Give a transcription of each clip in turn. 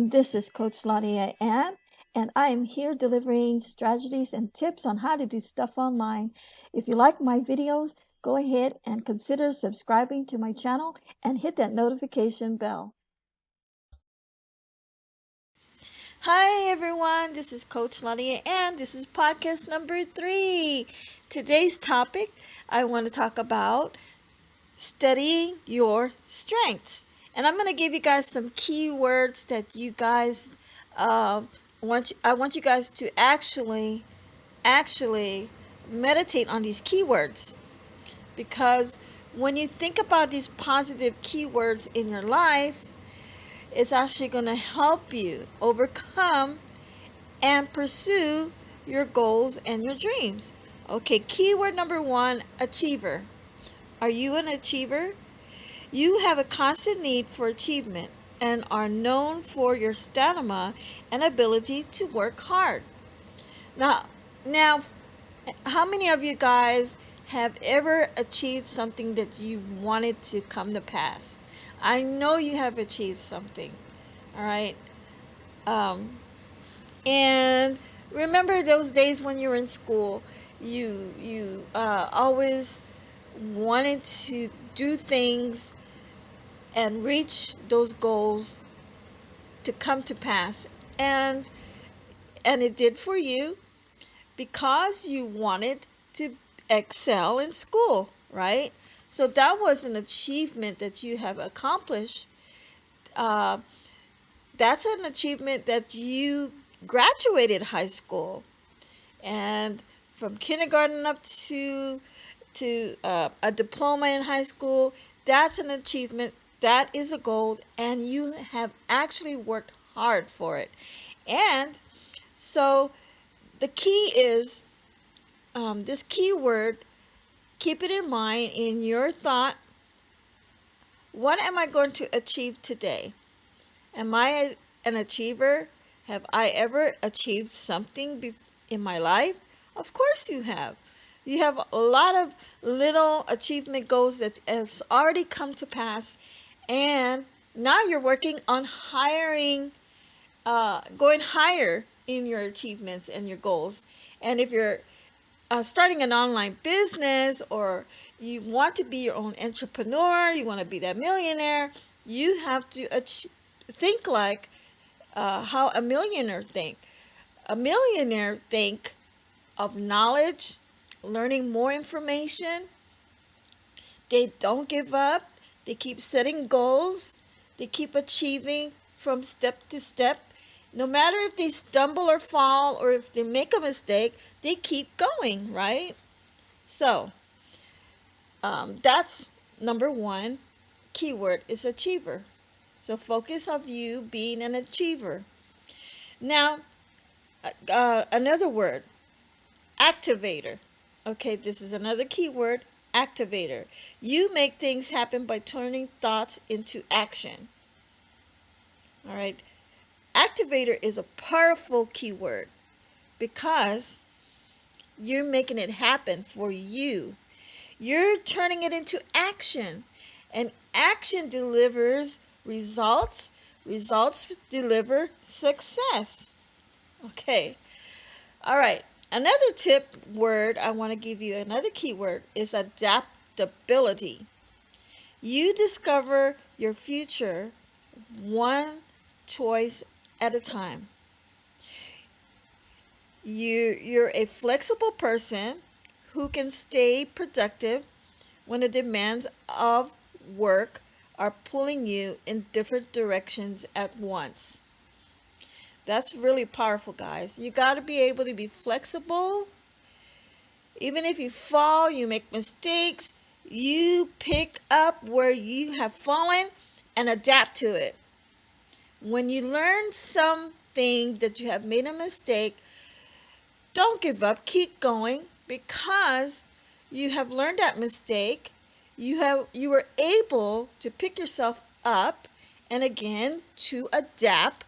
This is Coach Laudiaann, and I am here delivering strategies and tips on how to do stuff online. If you like my videos, go ahead and consider subscribing to my channel and hit that notification bell. Hi everyone, this is Coach Laudiaann. This is podcast number 3. Today's topic, I want to talk about studying your strengths. And I'm going to give you guys some keywords that you guys I want you guys to actually meditate on these keywords, because when you think about these positive keywords in your life, it's actually going to help you overcome and pursue your goals and your dreams. Okay, keyword number 1, achiever. Are you an achiever? You have a constant need for achievement and are known for your stamina and ability to work hard. Now, how many of you guys have ever achieved something that you wanted to come to pass? I know you have achieved something, all right? And remember those days when you were in school, you always wanted to do things and reach those goals to come to pass, and it did for you because you wanted to excel in school, right? So that was an achievement that you have accomplished. That's an achievement that you graduated high school, and from kindergarten up to a diploma in high school. That's an achievement. That is a goal, and you have actually worked hard for it. And so the key is this keyword. Keep it in mind in your thought. What am I going to achieve today? Am I an achiever? Have I ever achieved something in my life? Of course you have. You have a lot of little achievement goals that has already come to pass, and now you're working on going higher in your achievements and your goals. And if you're starting an online business, or you want to be your own entrepreneur, you want to be that millionaire, you have to think like how a millionaire think. A millionaire think of knowledge, learning more information. They don't give up. They keep setting goals. They keep achieving from step to step. No matter if they stumble or fall, or if they make a mistake, they keep going, right? So that's number 1 keyword is achiever. So focus on you being an achiever. Now, another word, activator. Okay, this is another keyword, activator. You make things happen by turning thoughts into action. All right. Activator is a powerful keyword because you're making it happen for you. You're turning it into action, and action delivers results. Results deliver success. Okay. All right. Another tip word I want to give you, another keyword, is adaptability. You discover your future one choice at a time. You're a flexible person who can stay productive when the demands of work are pulling you in different directions at once. That's really powerful, guys. You got to be able to be flexible. Even if you fall, you make mistakes, you pick up where you have fallen and adapt to it. When you learn something that you have made a mistake, don't give up. Keep going, because you have learned that mistake. You were able to pick yourself up and again to adapt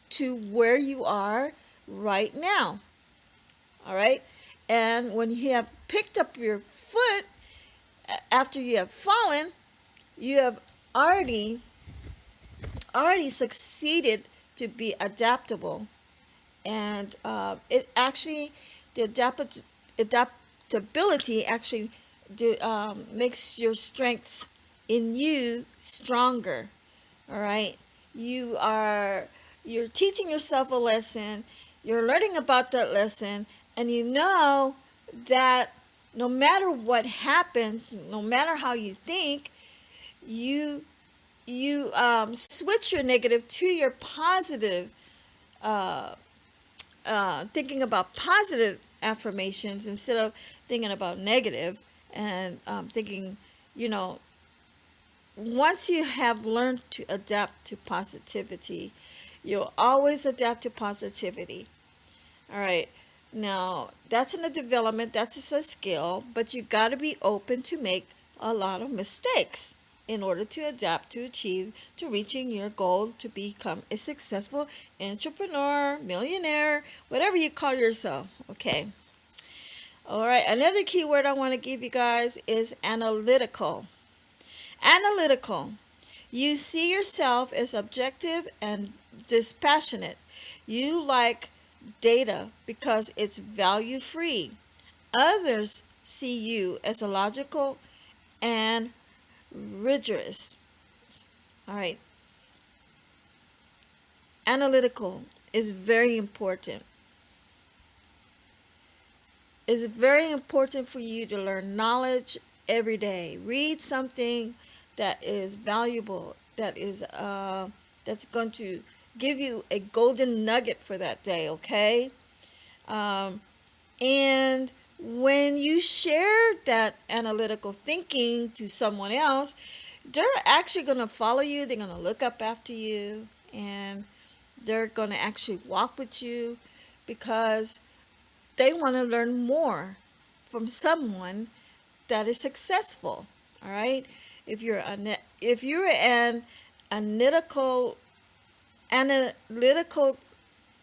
to where you are right now. All right? And when you have picked up your foot after you have fallen, you have already succeeded to be adaptable. And it actually, the adaptability actually makes your strengths in you stronger. All right, you're teaching yourself a lesson, you're learning about that lesson, and you know that no matter what happens, no matter how you think, you switch your negative to your positive, uh, thinking about positive affirmations instead of thinking about negative, and thinking, you know, once you have learned to adapt to positivity, you'll always adapt to positivity. All right. Now, that's in the development, that's a skill, but you got to be open to make a lot of mistakes in order to adapt, to achieve, to reaching your goal, to become a successful entrepreneur, millionaire, whatever you call yourself. Okay. All right. Another keyword I want to give you guys is analytical. Analytical. You see yourself as objective and dispassionate. You like data because it's value free. Others see you as illogical and rigorous. All right. Analytical is very important. It's very important for you to learn knowledge every day. Read something that is valuable, that is that's going to give you a golden nugget for that day. Okay. And when you share that analytical thinking to someone else, they're actually going to follow you. They're going to look up after you, and they're going to actually walk with you because they want to learn more from someone that is successful. All right. If you're an analytical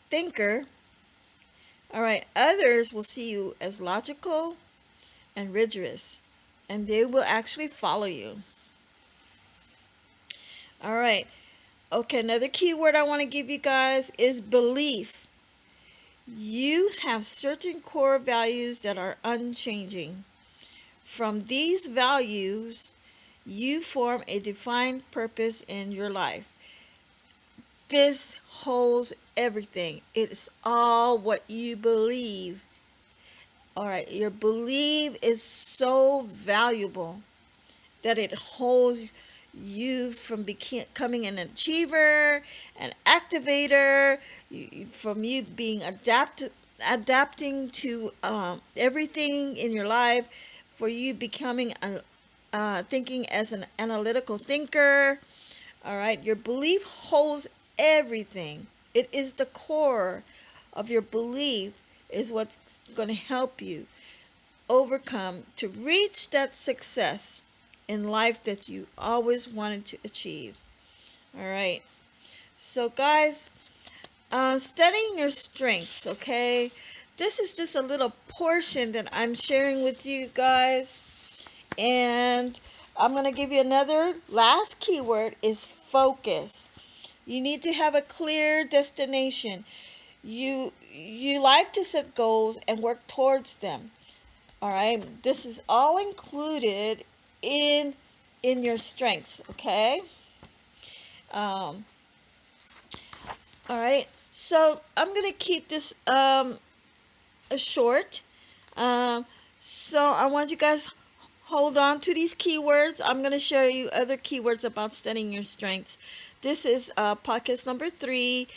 thinker, all right, others will see you as logical and rigorous, and they will actually follow you. All right. Okay, another key word I want to give you guys is belief. You have certain core values that are unchanging. From these values, you form a defined purpose in your life. This holds everything. It's all what you believe. All right, your belief is so valuable that it holds you from becoming an achiever, an activator, from you being adapting to everything in your life, for you becoming thinking as an analytical thinker. All right, your belief holds everything. It is the core of your belief is what's going to help you overcome to reach that success in life that you always wanted to achieve. All right. So guys, studying your strengths, okay? This is just a little portion that I'm sharing with you guys. And I'm going to give you another last keyword is focus. You need to have a clear destination. You like to set goals and work towards them. All right. This is all included in your strengths, okay? All right. So I'm going to keep this short. So I want you guys hold on to these keywords. I'm going to show you other keywords about studying your strengths. This is podcast number 3.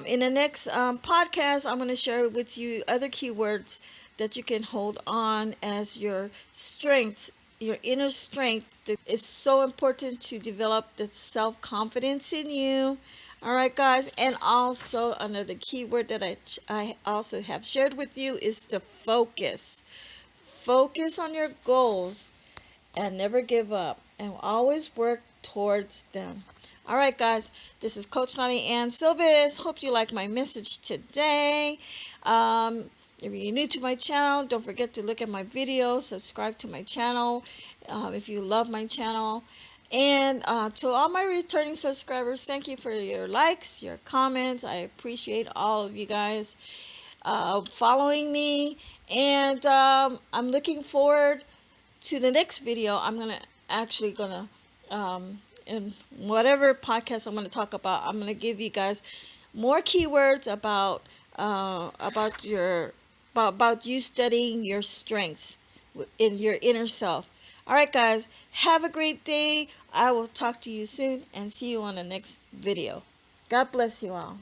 In the next podcast, I'm going to share with you other keywords that you can hold on as your strengths, your inner strength. It's so important to develop the self-confidence in you. All right, guys. And also another keyword that I also have shared with you is to focus. Focus on your goals and never give up, and always work towards them. All right, guys, this is Coach Laudiaann Silvis. Hope you like my message today. If you're new to my channel, don't forget to look at my videos, subscribe to my channel if you love my channel. And to all my returning subscribers, thank you for your likes, your comments. I appreciate all of you guys following me. And I'm looking forward to the next video. I'm gonna in whatever podcast I'm gonna talk about, I'm gonna give you guys more keywords about you studying your strengths in your inner self. All right, guys, have a great day. I will talk to you soon and see you on the next video. God bless you all.